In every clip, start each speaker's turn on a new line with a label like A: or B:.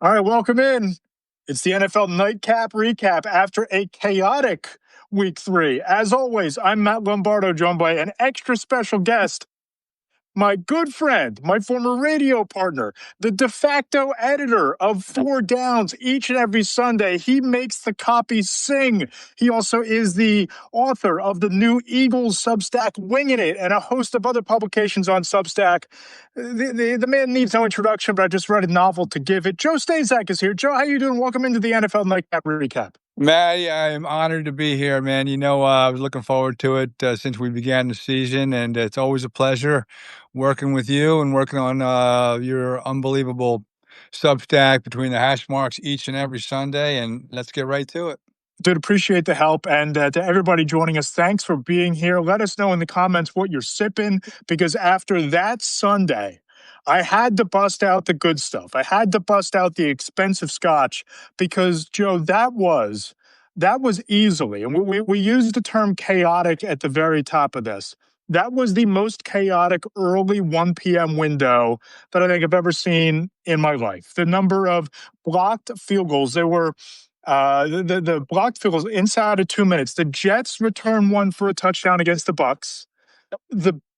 A: All right, welcome in. It's the NFL Nightcap Recap after a chaotic week 3. As always, I'm Matt Lombardo, joined by an extra special guest, my good friend, my former radio partner, the de facto editor of Four Downs each and every Sunday. He makes the copy sing. He also is the author of the new Eagles Substack, Winging It, and a host of other publications on Substack. The man needs no introduction, but I just read a novel to give it. Joe Stazak is here. Joe, how you doing? Welcome into the NFL Nightcap Recap.
B: Matt, I'm honored to be here, man. I was looking forward to it since we began the season, and it's always a pleasure working with you and working on your unbelievable Substack between the hash marks each and every Sunday. And let's get right to it.
A: Dude, appreciate the help. And to everybody joining us, thanks for being here. Let us know in the comments what you're sipping, because after that Sunday, I had to bust out the good stuff. I had to bust out the expensive scotch because, Joe, that was easily, and we used the term chaotic at the very top of this. That was the most chaotic early 1 p.m. window that I think I've ever seen in my life. The number of blocked field goals, there were the blocked field goals inside of 2 minutes. The Jets return one for a touchdown against the Bucks.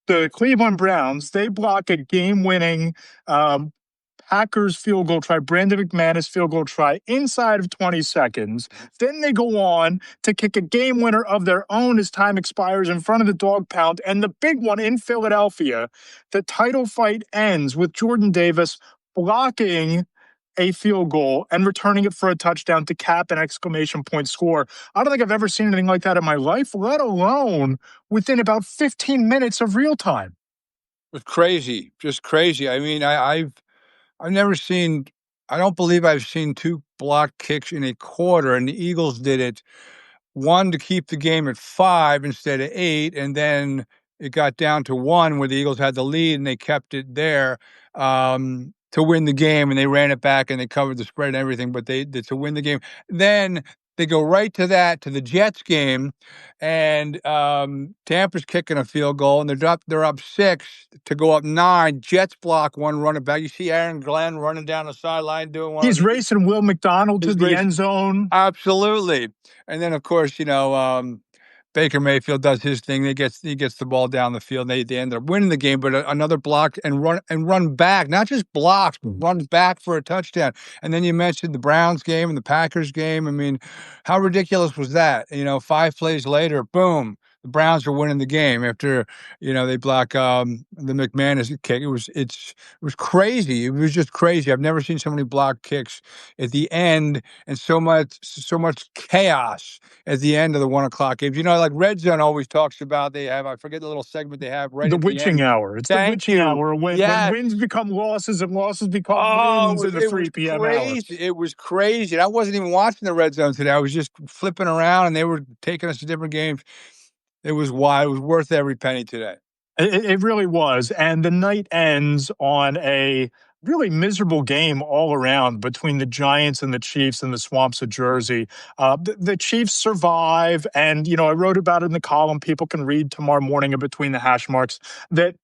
A: The Cleveland Browns, they block a game-winning Packers field goal try, Brandon McManus field goal try inside of 20 seconds. Then they go on to kick a game winner of their own as time expires in front of the dog pound. And the big one in Philadelphia, the title fight ends with Jordan Davis blocking a field goal and returning it for a touchdown to cap an exclamation point score. I don't think I've ever seen anything like that in my life, let alone within about 15 minutes of real time.
B: It was crazy, just crazy. I mean, I've never seen. I don't believe I've seen 2 block kicks in a quarter, and the Eagles did it. One to keep the game at 5 instead of 8, and then it got down to 1 where the Eagles had the lead, and they kept it there to win the game, and they ran it back, and they covered the spread and everything, but they to win the game. Then they go right to the Jets game, and Tampa's kicking a field goal, and they're up 6 to go up 9. Jets block one running back. You see Aaron Glenn running down the sideline doing one.
A: He's racing Will McDonald to the end zone.
B: Absolutely. And then, of course, Baker Mayfield does his thing. He gets the ball down the field. They end up winning the game, but another block and run back, not just blocks, but runs back for a touchdown. And then you mentioned the Browns game and the Packers game. I mean, how ridiculous was that? 5 plays later, boom, the Browns are winning the game after they block the McManus kick. It was crazy. It was just crazy. I've never seen so many block kicks at the end and so much chaos at the end of the 1 o'clock games. Like Red Zone always talks about, I forget the little segment they have right
A: the
B: at
A: witching
B: the end.
A: hour. It's the witching hour when wins become losses and losses become wins in the 3 p.m. hour.
B: It was crazy. And I wasn't even watching the Red Zone today. I was just flipping around, and they were taking us to different games. It was wild. It was worth every penny today.
A: It really was. And the night ends on a really miserable game all around between the Giants and the Chiefs in the swamps of Jersey. The Chiefs survive. And, I wrote about it in the column. People can read tomorrow morning in between the hash marks that,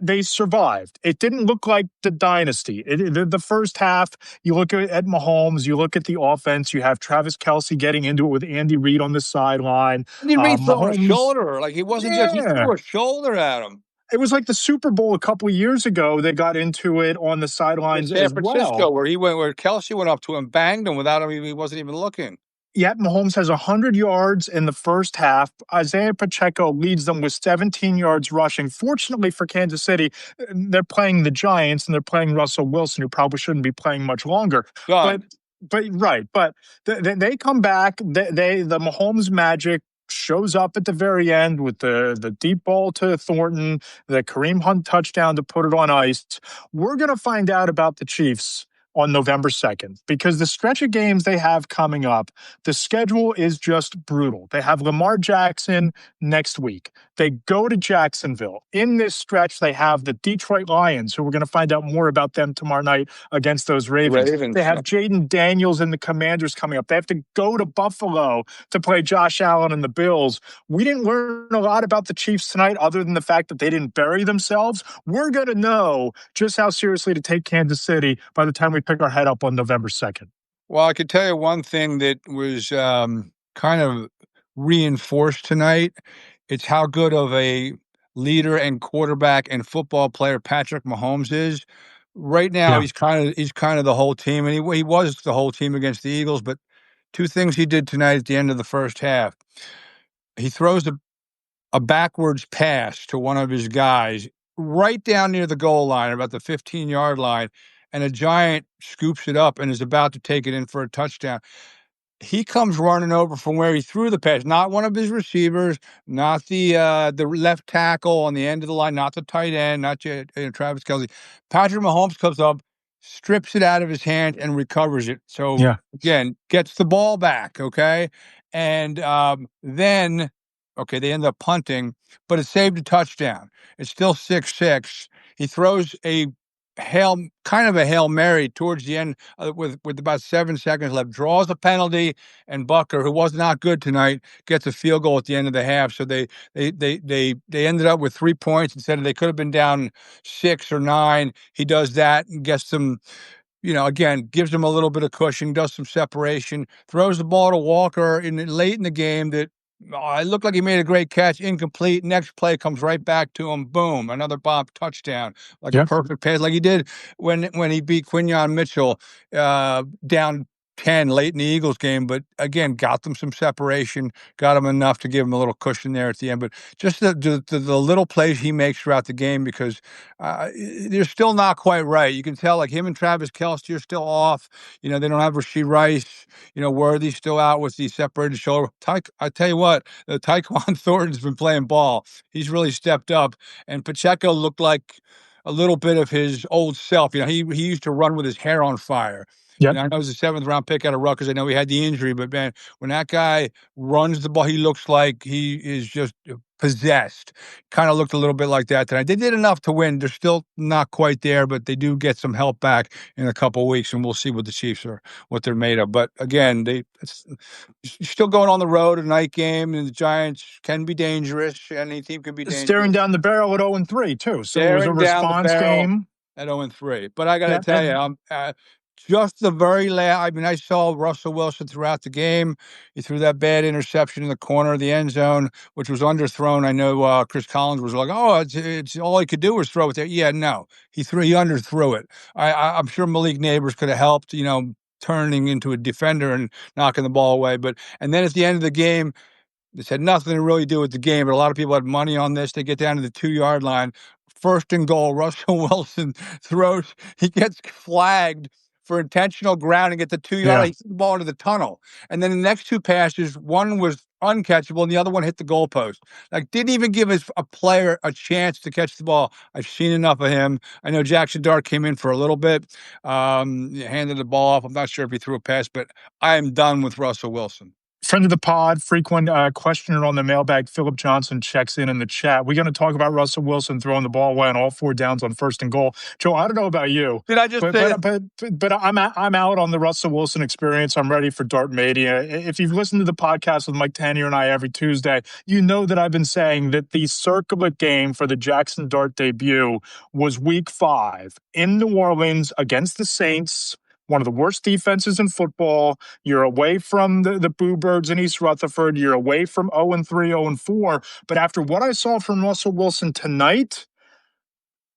A: they survived. It didn't look like the dynasty. The first half, you look at Mahomes, you look at the offense, you have Travis Kelce getting into it with Andy Reid on the sideline.
B: Andy Reid throwing a shoulder. Like, he wasn't just, he threw a shoulder at him.
A: It was like the Super Bowl a couple of years ago. They got into it on the sidelines
B: in San Francisco, where Kelce went up to him, banged him without him. He wasn't even looking.
A: Yet Mahomes has 100 yards in the first half. Isaiah Pacheco leads them with 17 yards rushing. Fortunately for Kansas City, they're playing the Giants and they're playing Russell Wilson, who probably shouldn't be playing much longer. But they come back. The Mahomes magic shows up at the very end with the deep ball to Thornton, the Kareem Hunt touchdown to put it on ice. We're going to find out about the Chiefs on November 2nd, because the stretch of games they have coming up, the schedule is just brutal. They have Lamar Jackson next week. They go to Jacksonville. In this stretch, they have the Detroit Lions, who we're going to find out more about them tomorrow night against those Ravens. They have Jaden Daniels and the Commanders coming up. They have to go to Buffalo to play Josh Allen and the Bills. We didn't learn a lot about the Chiefs tonight, other than the fact that they didn't bury themselves. We're going to know just how seriously to take Kansas City by the time we pick our head up on November 2nd?
B: Well, I could tell you one thing that was kind of reinforced tonight. It's how good of a leader and quarterback and football player Patrick Mahomes is. Right now,
A: Yeah.
B: he's kind of the whole team, and he was the whole team against the Eagles. But two things he did tonight at the end of the first half: he throws a backwards pass to one of his guys right down near the goal line, about the 15-yard line, and a Giant scoops it up and is about to take it in for a touchdown. He comes running over from where he threw the pass, not one of his receivers, not the left tackle on the end of the line, not the tight end, not Travis Kelce. Patrick Mahomes comes up, strips it out of his hand, and recovers it. So
A: Yeah.
B: again, gets the ball back, okay, and then okay, they end up punting, but it saved a touchdown. It's still 6-6. He throws a kind of a Hail Mary towards the end with about 7 seconds left, draws a penalty, and Bucker, who was not good tonight, gets a field goal at the end of the half. So they ended up with 3 points instead of they could have been down 6 or 9. He does that and gets them, again, gives them a little bit of cushion, does some separation, throws the ball to Walker late in the game that it looked like he made a great catch, incomplete. Next play comes right back to him. Boom, another bomb touchdown, like a perfect pass, like he did when he beat Quinyon Mitchell down 10 late in the Eagles game. But again, got them some separation, got them enough to give him a little cushion there at the end. But just the little plays he makes throughout the game, because they're still not quite right. You can tell, like him and Travis Kelce are still off. They don't have Rashee Rice. Worthy's still out with the separated shoulder. I tell you what, Tyquan Thornton's been playing ball. He's really stepped up. And Pacheco looked like a little bit of his old self. He used to run with his hair on fire.
A: Yep.
B: I know it was a 7th-round pick out of Rutgers. I know he had the injury, but man, when that guy runs the ball, he looks like he is just possessed. Kind of looked a little bit like that tonight. They did enough to win. They're still not quite there, but they do get some help back in a couple of weeks, and we'll see what the Chiefs are, what they're made of. But again, you're still going on the road, a night game, and the Giants can be dangerous. Any team can be dangerous.
A: Staring down the barrel at 0-3 too. So it was a response game
B: at 0-3. But I got to tell you, just the very last, I saw Russell Wilson throughout the game. He threw that bad interception in the corner of the end zone, which was underthrown. I know Chris Collins was like, "Oh, it's all he could do was throw it there." Yeah, no, he underthrew it. I'm sure Malik Neighbors could have helped, turning into a defender and knocking the ball away. And then at the end of the game, this had nothing to really do with the game, but a lot of people had money on this. They get down to the 2-yard line. 1st and goal, Russell Wilson throws. He gets flagged for intentional grounding at the 2-yard line. He threw the ball into the tunnel. And then the next 2 passes, one was uncatchable and the other one hit the goalpost. Like, didn't even give a player a chance to catch the ball. I've seen enough of him. I know Jackson Dart came in for a little bit, handed the ball off. I'm not sure if he threw a pass, but I am done with Russell Wilson.
A: Friend of the pod, frequent questioner on the mailbag, Philip Johnson checks in the chat. We're going to talk about Russell Wilson throwing the ball away on all 4 downs on 1st and goal. Joe, I don't know about you.
B: Did I just say that?
A: But I'm out on the Russell Wilson experience. I'm ready for Dart Mania. If you've listened to the podcast with Mike Tanier and I every Tuesday, you know that I've been saying that the circlet game for the Jackson Dart debut was Week 5 in New Orleans against the Saints. One of the worst defenses in football. You're away from the Boo Birds in East Rutherford. You're away from 0-3, 0-4. But after what I saw from Russell Wilson tonight,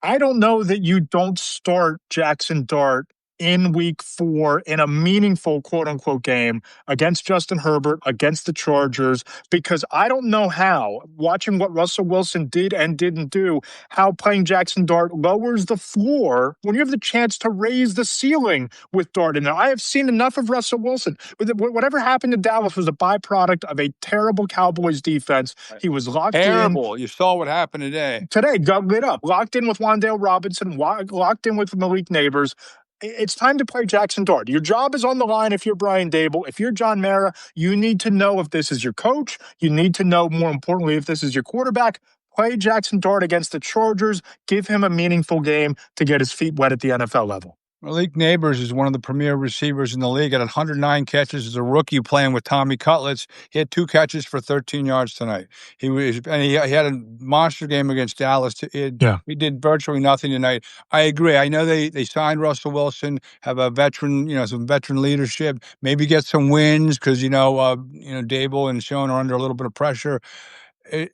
A: I don't know that you don't start Jackson Dart in Week 4 in a meaningful quote-unquote game against Justin Herbert, against the Chargers, because I don't know how, watching what Russell Wilson did and didn't do, how playing Jackson Dart lowers the floor when you have the chance to raise the ceiling with Dart in there. I have seen enough of Russell Wilson. Whatever happened to Dallas was a byproduct of a terrible Cowboys defense. He was locked in.
B: Terrible. You saw what happened today.
A: Today, got lit up. Locked in with Wan'Dale Robinson, locked in with Malik Neighbors. It's time to play Jackson Dart. Your job is on the line if you're Brian Daboll. If you're John Mara, you need to know if this is your coach. You need to know, more importantly, if this is your quarterback. Play Jackson Dart against the Chargers. Give him a meaningful game to get his feet wet at the NFL level.
B: Malik Neighbors is one of the premier receivers in the league at 109 catches as a rookie playing with Tommy Cutlets. He had 2 catches for 13 yards tonight. He had a monster game against Dallas.
A: Yeah.
B: He did virtually nothing tonight. I agree. I know they signed Russell Wilson, have a veteran, some veteran leadership, maybe get some wins because, Dable and Schoen are under a little bit of pressure.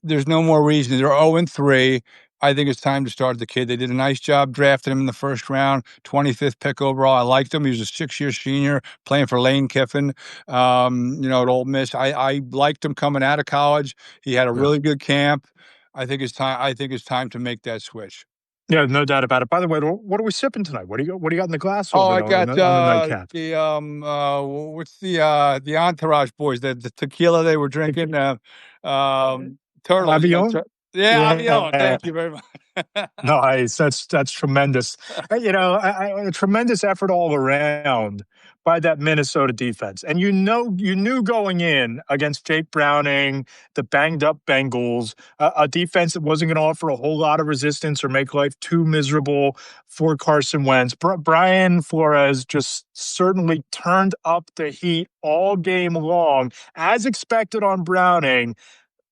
B: There's no more reason. They're 0-3. I think it's time to start the kid. They did a nice job drafting him in the first round, 25th pick overall. I liked him. He was a 6-year senior playing for Lane Kiffin, at Ole Miss. I liked him coming out of college. He had a really good camp. I think it's time to make that switch.
A: Yeah, no doubt about it. By the way, what are we sipping tonight? What do you got in the glass
B: Oh,
A: over
B: I
A: there on
B: got
A: the nightcap?
B: what's the Entourage boys, the tequila they were drinking, Turtles.
A: Avion?
B: Yeah, Avion.
A: Yeah.
B: Thank you very much.
A: Nice. That's tremendous. A tremendous effort all around by that Minnesota defense. And you knew going in against Jake Browning, the banged up Bengals, a defense that wasn't going to offer a whole lot of resistance or make life too miserable for Carson Wentz. Brian Flores just certainly turned up the heat all game long, as expected on Browning.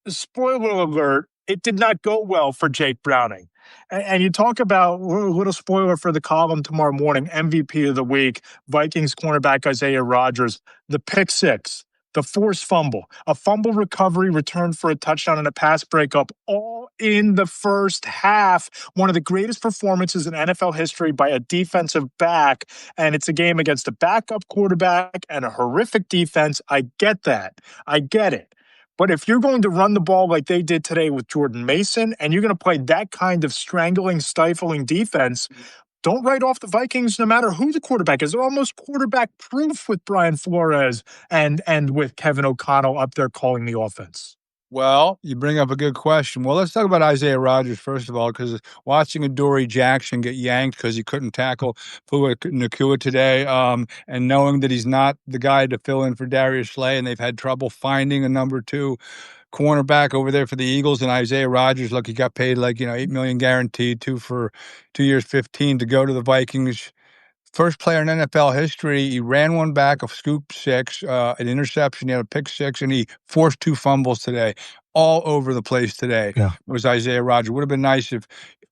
A: Spoiler alert, it did not go well for Jake Browning. And you talk about, a little spoiler for the column tomorrow morning, MVP of the week, Vikings cornerback Isaiah Rodgers, the pick six, the forced fumble, a fumble recovery return for a touchdown and a pass breakup, all in the first half. One of the greatest performances in NFL history by a defensive back. And it's a game against a backup quarterback and a horrific defense. I get that. I get it. But if you're going to run the ball like they did today with Jordan Mason, and you're going to play that kind of strangling, stifling defense, don't write off the Vikings no matter who the quarterback is. They're almost quarterback proof with Brian Flores and with Kevin O'Connell up there calling the offense.
B: Well, you bring up a good question. Well, let's talk about Isaiah Rodgers, first of all, because watching Adoree Jackson get yanked because he couldn't tackle Puka Nacua today, and knowing that he's not the guy to fill in for Darius Slay, and they've had trouble finding a number 2 cornerback over there for the Eagles, and Isaiah Rodgers, look, he got paid $8 million guaranteed, 2 for 2 years, 15 to go to the Vikings. First player in NFL history, he ran one back, a scoop 6, an interception, he had a pick 6, and he forced 2 fumbles today. All over the place today.
A: Yeah.
B: Was Isaiah Rodgers. Would have been nice if,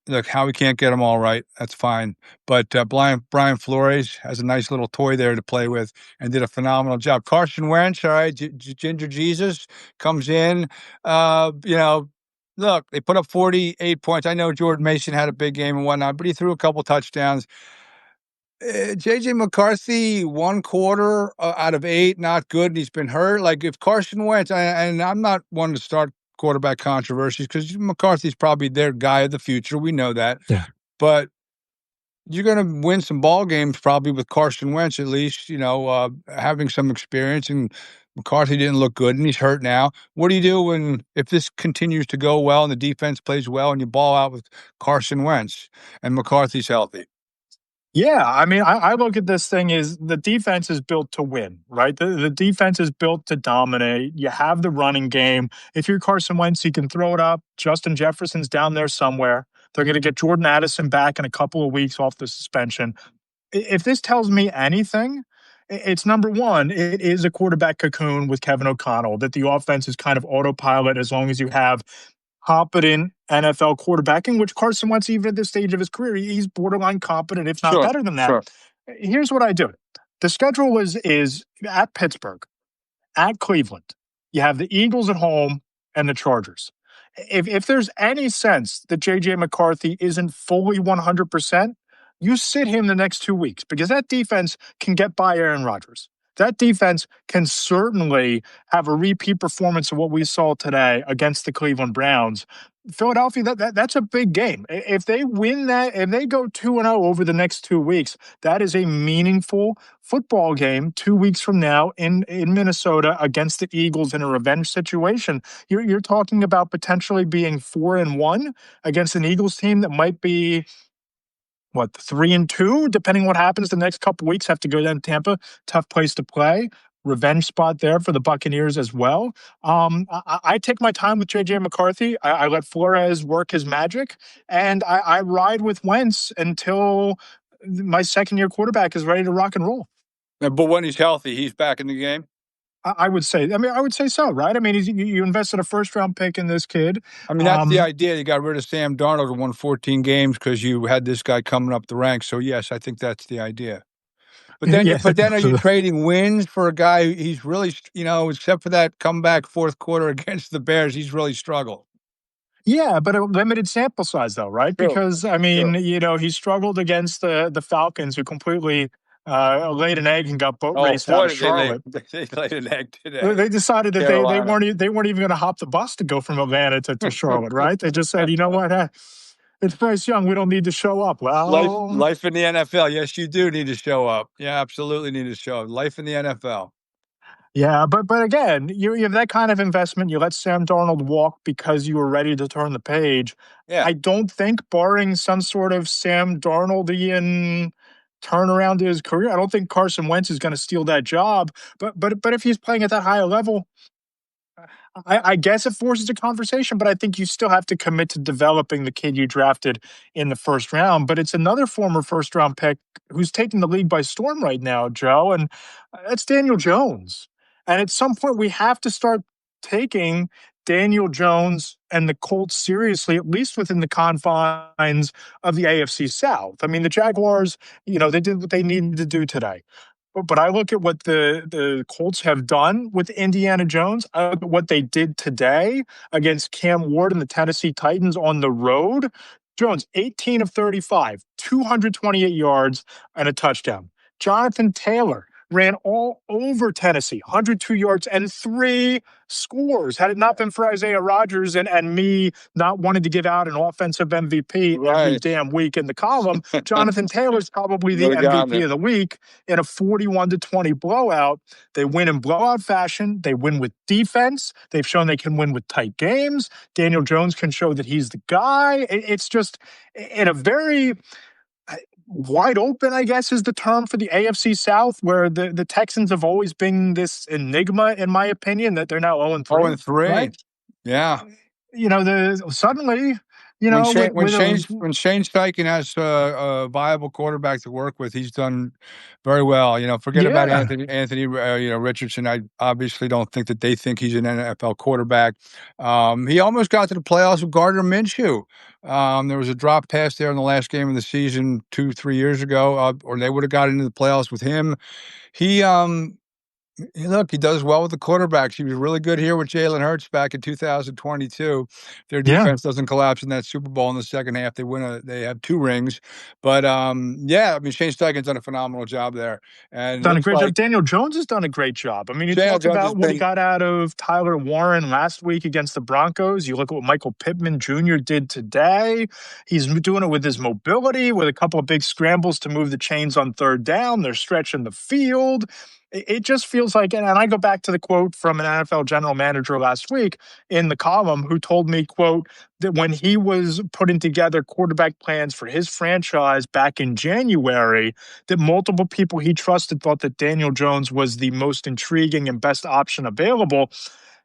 B: look, how we can't get them all right, that's fine. But Brian Flores has a nice little toy there to play with and did a phenomenal job. Carson Wentz, all right, Ginger Jesus comes in, Look, they put up 48 points. I know Jordan Mason had a big game and whatnot, but he threw a couple touchdowns. JJ McCarthy, 1 quarter out of 8, not good, and he's been hurt. Like, if Carson Wentz, and I'm not one to start quarterback controversies because McCarthy's probably their guy of the future. We know that.
A: Yeah.
B: But you're going to win some ball games probably with Carson Wentz, at least, having some experience. And McCarthy didn't look good, and he's hurt now. What do you do if this continues to go well and the defense plays well and you ball out with Carson Wentz and McCarthy's healthy?
A: Yeah, I mean, I look at this thing as the defense is built to win, right? The defense is built to dominate. You have the running game. If you're Carson Wentz, you can throw it up. Justin Jefferson's down there somewhere. They're going to get Jordan Addison back in a couple of weeks off the suspension. If this tells me anything, it's number one, it is a quarterback cocoon with Kevin O'Connell, that the offense is kind of autopilot as long as you have competent NFL quarterbacking, which Carson Wentz, even at this stage of his career, he's borderline competent, if not better than that.
B: Sure.
A: Here's what I do. The schedule is at Pittsburgh, at Cleveland. You have the Eagles at home and the Chargers. If there's any sense that J.J. McCarthy isn't fully 100%, you sit him the next 2 weeks because that defense can get by Aaron Rodgers. That defense can certainly have a repeat performance of what we saw today against the Cleveland Browns. Philadelphia, that's a big game. If they win that, if they go 2-0 over the next 2 weeks, that is a meaningful football game 2 weeks from now in Minnesota against the Eagles in a revenge situation. You're talking about potentially being 4-1 against an Eagles team that might be 3-2, depending what happens the next couple weeks. Have to go down to Tampa. Tough place to play. Revenge spot there for the Buccaneers as well. I take my time with J.J. McCarthy. I let Flores work his magic, and I ride with Wentz until my second-year quarterback is ready to rock and roll.
B: But when he's healthy, he's back in the game.
A: I would say. I mean, I would say so, right? I mean, you invested a first-round pick in this kid.
B: I mean, that's the idea. You got rid of Sam Darnold and won 14 games because you had this guy coming up the ranks. So yes, I think that's the idea. But then,
A: Yeah.
B: are you trading wins for a guy? He's really, except for that comeback fourth quarter against the Bears, he's really struggled.
A: Yeah, but a limited sample size, though, right?
B: True.
A: Because I mean,
B: True.
A: he struggled against the Falcons, who completely laid an egg and got boat raced out
B: boy,
A: of Charlotte.
B: they laid an egg today.
A: They decided that they weren't even going to hop the bus to go from Atlanta to Charlotte, right? They just said, you know what, it's Bryce Young. We don't need to show up. Well,
B: life in the NFL. Yes, you do need to show up. Yeah, absolutely need to show up. Life in the NFL.
A: yeah, but again, you have that kind of investment. You let Sam Darnold walk because you were ready to turn the page.
B: Yeah.
A: I don't think, barring some sort of Sam Darnoldian turnaround to his career, I don't think Carson Wentz is going to steal that job. But if he's playing at that higher level, I guess it forces a conversation, but I think you still have to commit to developing the kid you drafted in the first round. But it's another former first round pick who's taking the league by storm right now, Joe, and that's Daniel Jones. And at some point, we have to start taking Daniel Jones and the Colts seriously, at least within the confines of the AFC South. I mean, the Jaguars, they did what they needed to do today. But I look at what the Colts have done with Indiana Jones, what they did today against Cam Ward and the Tennessee Titans on the road. Jones, 18 of 35, 228 yards and a touchdown. Jonathan Taylor ran all over Tennessee, 102 yards and 3 scores. Had it not been for Isaiah Rodgers and me not wanting to give out an offensive MVP every damn week in the column, Jonathan Taylor's probably the MVP of the week in a 41-20 blowout. They win in blowout fashion. They win with defense. They've shown they can win with tight games. Daniel Jones can show that he's the guy. It's just in a very wide open, I guess, is the term for the AFC South, where the Texans have always been this enigma, in my opinion, that they're now 0-3.
B: 0-3. Right? Yeah.
A: Suddenly,
B: when Shane Steichen has a viable quarterback to work with, he's done very well. Forget about Anthony Richardson. I obviously don't think that they think he's an NFL quarterback. He almost got to the playoffs with Gardner Minshew. There was a drop pass there in the last game of the season 2-3 years ago, or they would have got into the playoffs with him. Look, he does well with the quarterbacks. He was really good here with Jalen Hurts back in 2022. Their defense doesn't collapse in that Super Bowl in the second half. They have 2 rings. But Shane Steichen's done a phenomenal job there. And
A: done a great job. Daniel Jones has done a great job. I mean, you talked about what he got out of Tyler Warren last week against the Broncos. You look at what Michael Pittman Jr. did today. He's doing it with his mobility, with a couple of big scrambles to move the chains on third down. They're stretching the field. It just feels like, and I go back to the quote from an NFL general manager last week in the column who told me, quote, that when he was putting together quarterback plans for his franchise back in January, that multiple people he trusted thought that Daniel Jones was the most intriguing and best option available.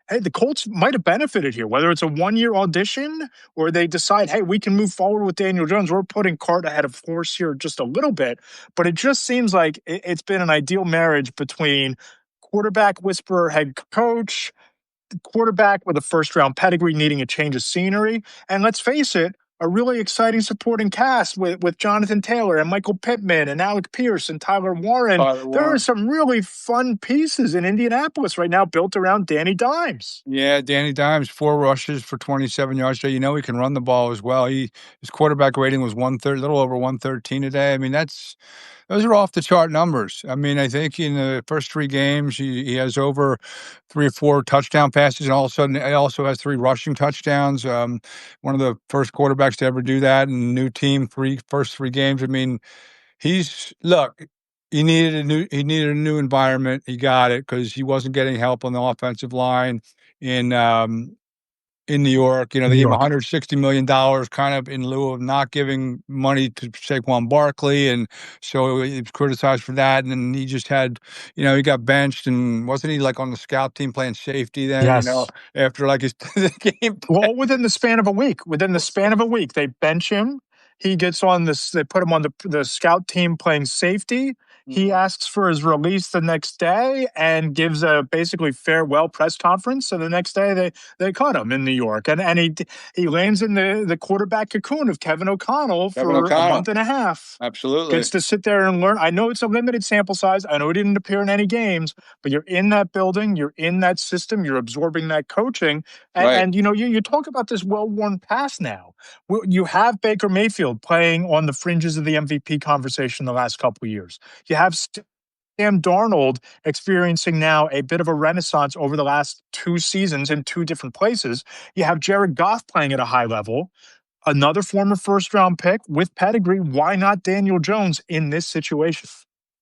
A: Hey, the Colts might have benefited here, whether it's a one-year audition or they decide, hey, we can move forward with Daniel Jones. We're putting cart ahead of horse here just a little bit. But it just seems like it's been an ideal marriage between quarterback whisperer head coach, quarterback with a first-round pedigree needing a change of scenery. And let's face it, a really exciting supporting cast with Jonathan Taylor and Michael Pittman and Alec Pierce and Tyler Warren. There are some really fun pieces in Indianapolis right now built around Danny Dimes. Yeah,
B: Danny Dimes, 4 rushes for 27 yards today. He can run the ball as well. His quarterback rating was a little over 113 today. I mean, those are off the chart numbers. I mean, I think in the first 3 games, he has over 3 or 4 touchdown passes, and all of a sudden, he also has 3 rushing touchdowns. One of the first quarterbacks to ever do that in the new team, first 3 games. I mean, he needed a new environment. He got it because he wasn't getting help on the offensive line in New York. They gave him $160 million kind of in lieu of not giving money to Saquon Barkley. And so he was criticized for that. And then he just had, he got benched, and wasn't he like on the scout team playing safety then, after like his game?
A: Well, within the span of a week, they bench him. he gets on this. They put him on the scout team playing safety. He asks for his release the next day and gives a basically farewell press conference. So the next day they cut him in New York, and he lands in the quarterback cocoon of Kevin O'Connell for a month and a half.
B: Absolutely.
A: Gets to sit there and learn. I know it's a limited sample size. I know he didn't appear in any games, but you're in that building, you're in that system, you're absorbing that coaching, and you talk about this well-worn path now. You have Baker Mayfield playing on the fringes of the MVP conversation the last couple of years. You have Sam Darnold experiencing now a bit of a renaissance over the last 2 seasons in 2 different places. You have Jared Goff playing at a high level, another former first-round pick with pedigree. Why not Daniel Jones in this situation?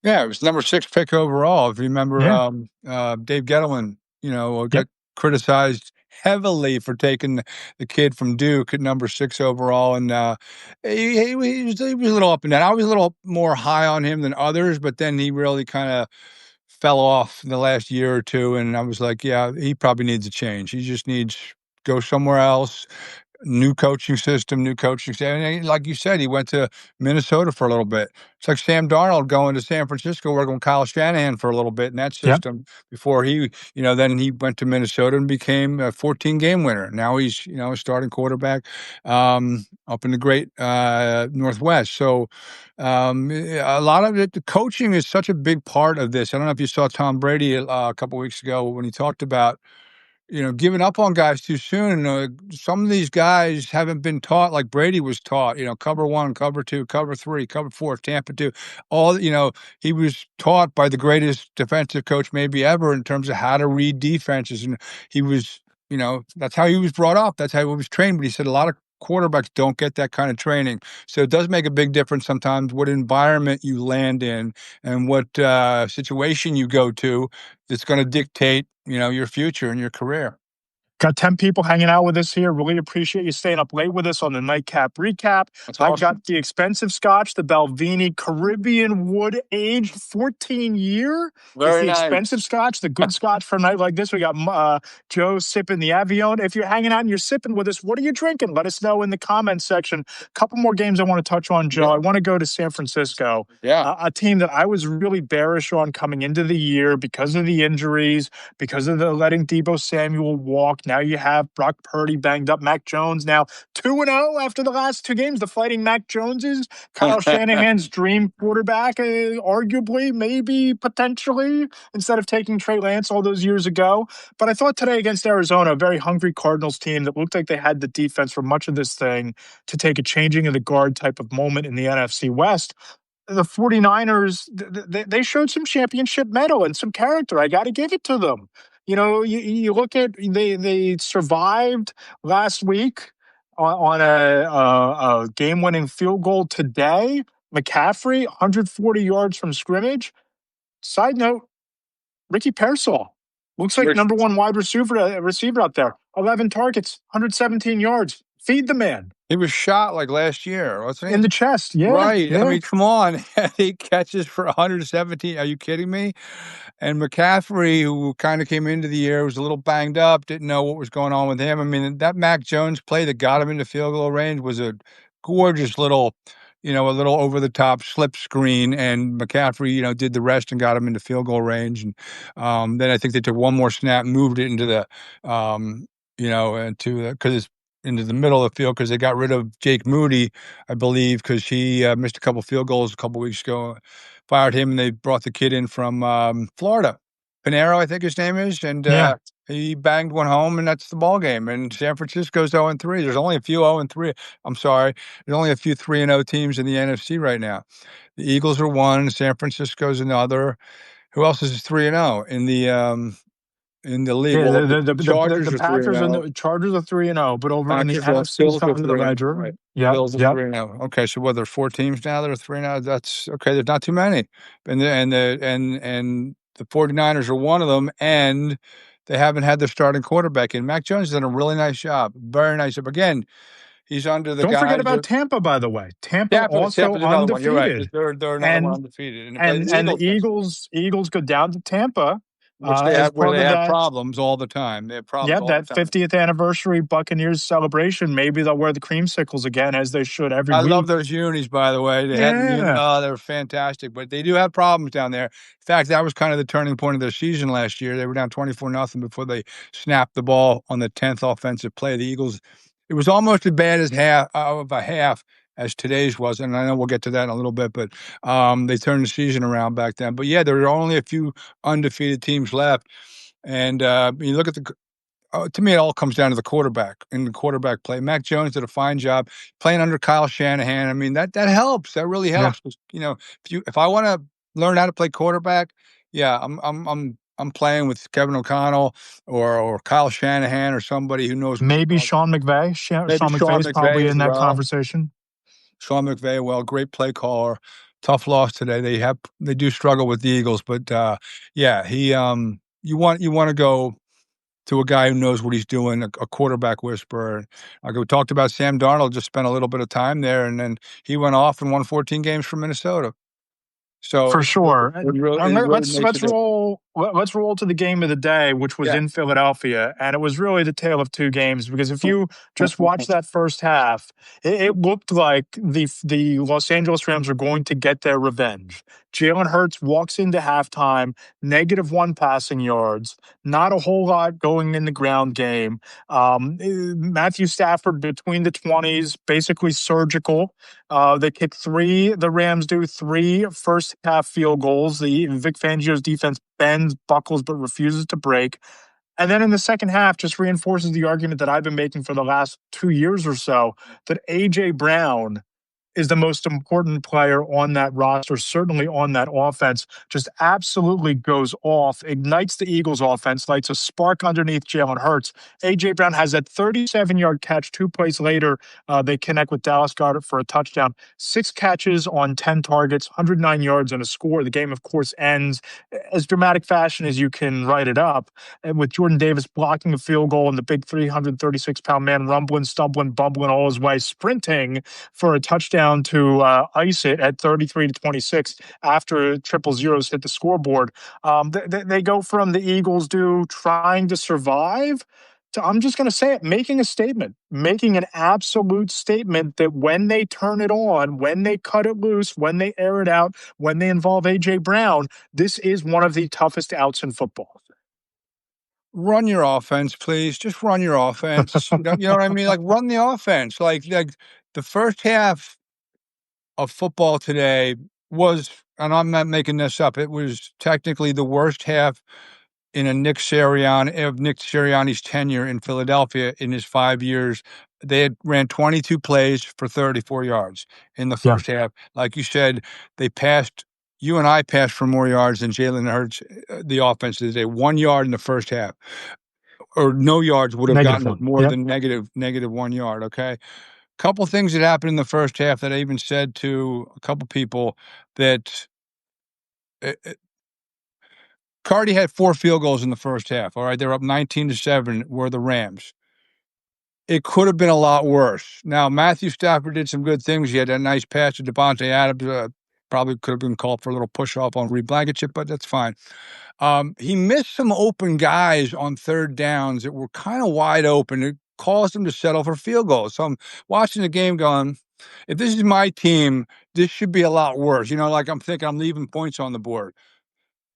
B: Yeah, it was number 6 pick overall. If you remember, Dave Gettleman, got criticized heavily for taking the kid from Duke at number 6 overall, and he was a little up and down. I was a little more high on him than others, but then he really kind of fell off in the last year or two, and I was like, yeah, he probably needs a change. He just needs go somewhere else. New coaching system. And like you said, he went to Minnesota for a little bit. It's like Sam Darnold going to San Francisco, working with Kyle Shanahan for a little bit in that system before he, then he went to Minnesota and became a 14-game winner. Now he's, a starting quarterback up in the great Northwest. So a lot of it, the coaching is such a big part of this. I don't know if you saw Tom Brady a couple weeks ago when he talked about giving up on guys too soon. Some of these guys haven't been taught like Brady was taught, cover 1, cover 2, cover 3, cover 4, Tampa 2. He was taught by the greatest defensive coach maybe ever in terms of how to read defenses. And he was, that's how he was brought up. That's how he was trained. But he said a lot of quarterbacks don't get that kind of training. So it does make a big difference sometimes what environment you land in and what situation you go to that's going to dictate, your future and your career.
A: Got 10 people hanging out with us here. Really appreciate you staying up late with us on the Nightcap Recap. I've got the expensive scotch, the Balvenie Caribbean Wood Aged 14-year.
B: Very
A: nice.
B: Expensive
A: scotch, the good scotch for a night like this. We got Joe sipping the Avion. If you're hanging out and you're sipping with us, what are you drinking? Let us know in the comments section. A couple more games I want to touch on, Joe. I want to go to San Francisco. A team that I was really bearish on coming into the year because of the injuries, because of the letting Deebo Samuel walk. Now you have Brock Purdy banged up. Mac Jones now 2-0 after the last 2 games. The Fighting Mac Joneses. Kyle Shanahan's dream quarterback, arguably, maybe, potentially, instead of taking Trey Lance all those years ago. But I thought today against Arizona, a very hungry Cardinals team that looked like they had the defense for much of this thing to take a changing of the guard type of moment in the NFC West. The 49ers, they showed some championship mettle and some character. I got to give it to them. You look at they survived last week on a game-winning field goal today. McCaffrey, 140 yards from scrimmage. Side note, Ricky Pearsall looks like number 1 wide receiver out there. 11 targets, 117 yards. Feed the man.
B: He was shot like last year, wasn't he?
A: In the chest, yeah.
B: Right.
A: Yeah.
B: I mean, come on. 8 catches for 117. Are you kidding me? And McCaffrey, who kind of came into the year, was a little banged up, didn't know what was going on with him. I mean, that Mac Jones play that got him into field goal range was a gorgeous little, a little over-the-top slip screen, and McCaffrey, did the rest and got him into field goal range. And then I think they took one more snap, moved it into the, because it's into the middle of the field because they got rid of Jake Moody, I believe, because he missed a couple field goals a couple weeks ago. Fired him, and they brought the kid in from Florida. Pinero, I think his name is, and he banged one home, and that's the ball game. And San Francisco's 0-3. There's only a few 0-3. I'm sorry. There's only a few 3-0 teams in the NFC right now. The Eagles are 1. San Francisco's another. Who else is 3-0 in the league?
A: Yeah,
B: well,
A: the
B: Chargers
A: the
B: are
A: Packers
B: 3-0.
A: and the Chargers are 3-0, but over in the
B: Packers,
A: NFC side of the ledger,
B: right.
A: yeah,
B: Bills are 3-0. Okay, so what? There are 4 teams now that are 3-0. That's okay. There's not too many, and the 49ers are one of them, and they haven't had their starting quarterback. And Mac Jones has done a really nice job, very nice job. Again, he's under the.
A: Don't forget about Tampa, by the way. Tampa also undefeated.
B: You're right. They're another one undefeated,
A: and the Eagles go down to Tampa
B: Which they
A: As
B: have, where
A: part
B: they
A: of
B: have
A: that,
B: problems all the time. They have problems
A: yeah,
B: all the
A: that
B: time.
A: 50th anniversary Buccaneers celebration, maybe they'll wear the creamsicles again as they should every
B: I love
A: week.
B: those unis, by the way. They had the uni.
A: Yeah.
B: Oh, they're fantastic, but they do have problems down there. In fact, that was kind of the turning point of their season last year. They were down 24-0 before they snapped the ball on the 10th offensive play. The Eagles, it was almost as bad as half of a half as today's was, and I know we'll get to that in a little bit, but they turned the season around back then. But yeah, there were only a few undefeated teams left, and you look at the to me, it all comes down to the quarterback and the quarterback play. Mac Jones did a fine job playing under Kyle Shanahan. I mean, that helps. That really
A: Yeah.
B: helps. You know, if I want to learn how to play quarterback, yeah, I'm playing with Kevin O'Connell or Kyle Shanahan or somebody who knows what
A: Maybe
B: they're talking.
A: Sean McVay.
B: Maybe
A: Sean McVay
B: Sean
A: is
B: McVay
A: probably
B: as
A: in that
B: well.
A: conversation.
B: Sean McVay, well, great play caller. Tough loss today. They do struggle with the Eagles, but yeah, you want to go to a guy who knows what he's doing, a quarterback whisperer. Like we talked about, Sam Darnold just spent a little bit of time there, and then he went off and won 14 games for Minnesota. So
A: For sure.
B: it really
A: Let's
B: makes it.
A: roll. Let's roll to the game of the day, which was
B: Yeah.
A: in Philadelphia, and it was really the tale of two games. Because if you just watch that first half, it looked like the Los Angeles Rams are going to get their revenge. Jalen Hurts walks into halftime, -1 passing yards, not a whole lot going in the ground game. Matthew Stafford between the 20s, basically surgical. They kick three. The Rams do three first half field goals. The Vic Fangio's defense bends, buckles, but refuses to break. And then in the second half, just reinforces the argument that I've been making for the last 2 years or so that AJ Brown is the most important player on that roster, certainly on that offense, just absolutely goes off, ignites the Eagles offense, lights a spark underneath Jalen Hurts. A.J. Brown has that 37-yard catch 2 plays later. They connect with Dallas Goedert for a touchdown. 6 catches on 10 targets, 109 yards and a score. The game, of course, ends as dramatic fashion as you can write it up, and with Jordan Davis blocking a field goal and the big 336-pound man rumbling, stumbling, bumbling all his way, sprinting for a touchdown to ice it at 33-26 after triple zeros hit the scoreboard. They go from the Eagles trying to survive to, I'm just going to say it, making a statement, making an absolute statement that when they turn it on, when they cut it loose, when they air it out, when they involve A.J. Brown, this is one of the toughest outs in football.
B: Run your offense, please. Just run your offense. You know what I mean? Like, run the offense. Like the first half of football today was, and I'm not making this up, it was technically the worst half in Nick Sirianni's tenure in Philadelphia in his 5 years. They had ran 22 plays for 34 yards in the first half. Like you said, you and I passed for more yards than Jalen Hurts, the offense today. 1 yard in the first half, or no yards would have gotten
A: -1.
B: more than negative 1 yard. Okay. Couple things that happened in the first half that I even said to a couple people that Cardi had 4 field goals in the first half. All right, they're up 19-7. Were the Rams? It could have been a lot worse. Now Matthew Stafford did some good things. He had that nice pass to Devontae Adams. Probably could have been called for a little push off on Reed Blankenship, but that's fine. He missed some open guys on third downs that were kind of wide open. It caused him to settle for field goals. So I'm watching the game going, if this is my team, this should be a lot worse. You know, like I'm thinking I'm leaving points on the board.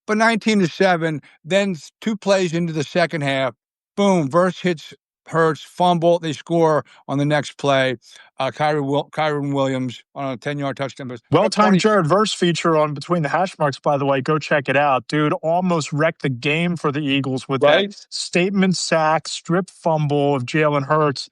B: But 19-7, then 2 plays into the second half, boom, Verse hits Hurts, fumble, they score on the next play. Kyren Williams on a 10-yard touchdown.
A: Well-timed Jared Verse feature on Between the Hash Marks, by the way. Go check it out. Dude almost wrecked the game for the Eagles with that statement sack, strip fumble of Jalen Hurts.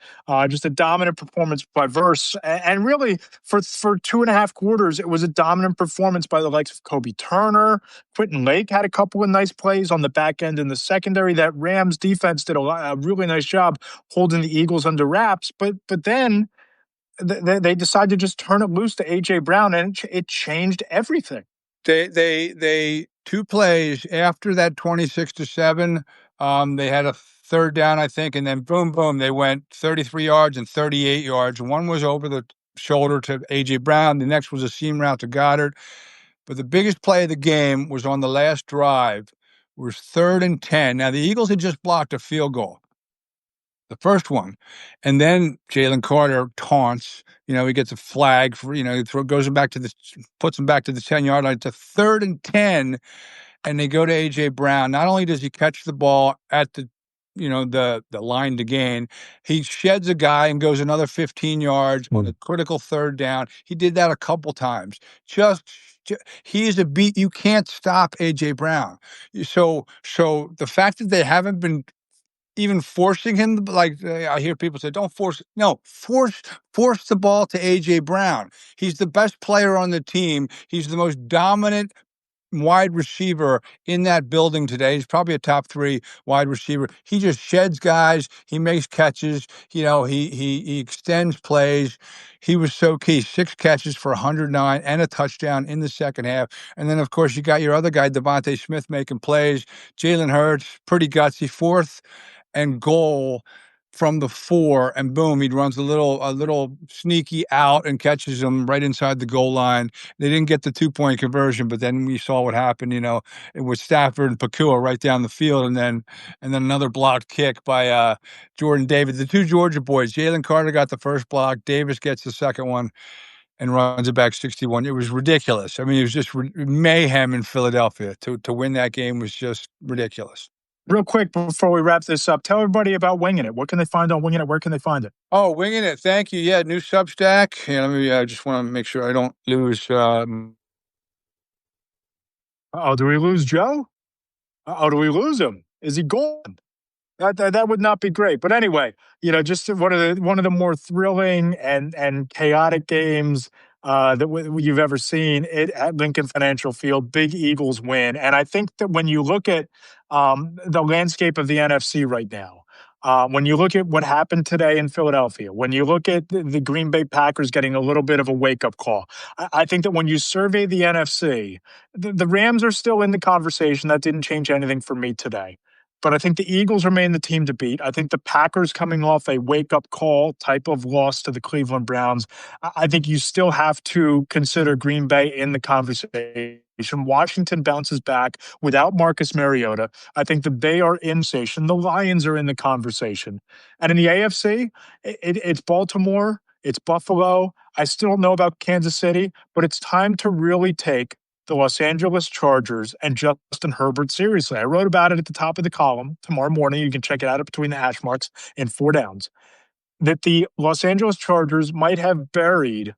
A: Just a dominant performance by Verse. And really, for 2.5 quarters, it was a dominant performance by the likes of Kobe Turner. Quentin Lake had a couple of nice plays on the back end in the secondary. That Rams defense did a really nice job holding the Eagles under wraps. But then they decided to just turn it loose to A.J. Brown, and it changed everything.
B: They 2 plays after that 26-7. They had a third down, I think, and then boom, they went 33 yards and 38 yards. One was over the shoulder to A.J. Brown. The next was a seam route to Goddard. But the biggest play of the game was on the last drive was 3rd and 10. Now, the Eagles had just blocked a field goal, the first one. And then Jalen Carter taunts, he gets a flag for, puts him back to the 10-yard line. It's a 3rd and 10. And they go to A.J. Brown. Not only does he catch the ball at the line to gain, he sheds a guy and goes another 15 yards on a critical 3rd down. He did that a couple times. He's a beat. You can't stop A.J. Brown. So the fact that they haven't been even forcing him, like I hear people say, don't force. No, force the ball to A.J. Brown. He's the best player on the team. He's the most dominant wide receiver in that building today. He's probably a top 3 wide receiver. He just sheds guys. He makes catches. He extends plays. He was so key. 6 catches for 109 and a touchdown in the second half. And then, of course, you got your other guy, Devontae Smith, making plays. Jalen Hurts, pretty gutsy, 4th and goal from the 4, and boom, he runs a little sneaky out and catches him right inside the goal line. They didn't get the 2-point conversion, but then we saw what happened, with Stafford and Pakua right down the field, and then another blocked kick by Jordan Davis. The 2 Georgia boys, Jalen Carter got the first block, Davis gets the second one and runs it back 61. It was ridiculous. I mean, it was just mayhem in Philadelphia. To win that game was just ridiculous.
A: Real quick before we wrap this up, tell everybody about Winging It. What can they find on Winging It? Where can they find it?
B: Oh, Winging It. Thank you. Yeah, new Substack. Yeah, I just want to make sure I don't lose.
A: Do we lose Joe? Do we lose him? Is he gone? That would not be great. But anyway, just one of the more thrilling and chaotic games that you've ever seen at Lincoln Financial Field. Big Eagles win. And I think that when you look at the landscape of the NFC right now, when you look at what happened today in Philadelphia, when you look at the Green Bay Packers getting a little bit of a wake-up call, I think that when you survey the NFC, the Rams are still in the conversation. That didn't change anything for me today. But I think the Eagles remain the team to beat. I think the Packers, coming off a wake-up call type of loss to the Cleveland Browns, I think you still have to consider Green Bay in the conversation. Washington bounces back without Marcus Mariota. I think that they are in station. The Lions are in the conversation. And in the AFC, it's Baltimore, it's Buffalo. I still don't know about Kansas City, but it's time to really take the Los Angeles Chargers and Justin Herbert seriously. I wrote about it at the top of the column tomorrow morning. You can check it out between the hash marks in 4 downs. That the Los Angeles Chargers might have buried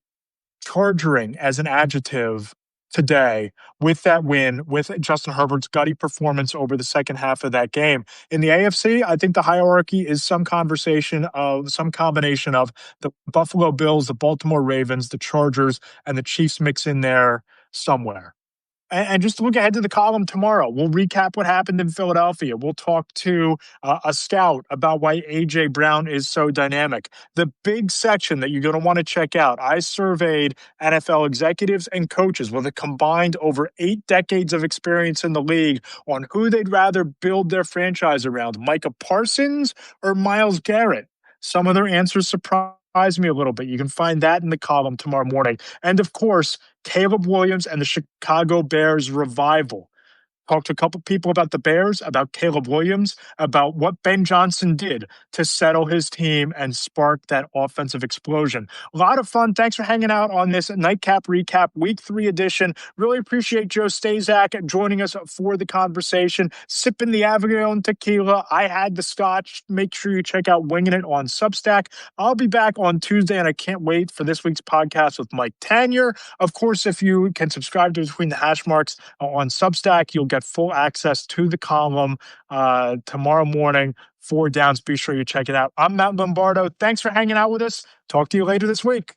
A: chargering as an adjective today with that win, with Justin Herbert's gutty performance over the second half of that game. In the AFC, I think the hierarchy is some combination of the Buffalo Bills, the Baltimore Ravens, the Chargers, and the Chiefs mix in there somewhere. And just look ahead to the column tomorrow. We'll recap what happened in Philadelphia. We'll talk to a scout about why A.J. Brown is so dynamic. The big section that you're going to want to check out, I surveyed NFL executives and coaches with a combined over 8 decades of experience in the league on who they'd rather build their franchise around, Micah Parsons or Myles Garrett. Some of their answers surprised me a little bit. You can find that in the column tomorrow morning. And of course, Caleb Williams and the Chicago Bears revival. Talked to a couple people about the Bears, about Caleb Williams, about what Ben Johnson did to settle his team and spark that offensive explosion. A lot of fun. Thanks for hanging out on this Nightcap Recap Week 3 edition. Really appreciate Joe Stazak joining us for the conversation. Sipping the Avion tequila. I had the scotch. Make sure you check out Winging It on Substack. I'll be back on Tuesday, and I can't wait for this week's podcast with Mike Tanier. Of course, if you can subscribe to Between the Hash Marks on Substack, you'll get full access to the column tomorrow morning. 4 downs. Be sure you check it out. I'm Matt Lombardo. Thanks for hanging out with us. Talk to you later this week.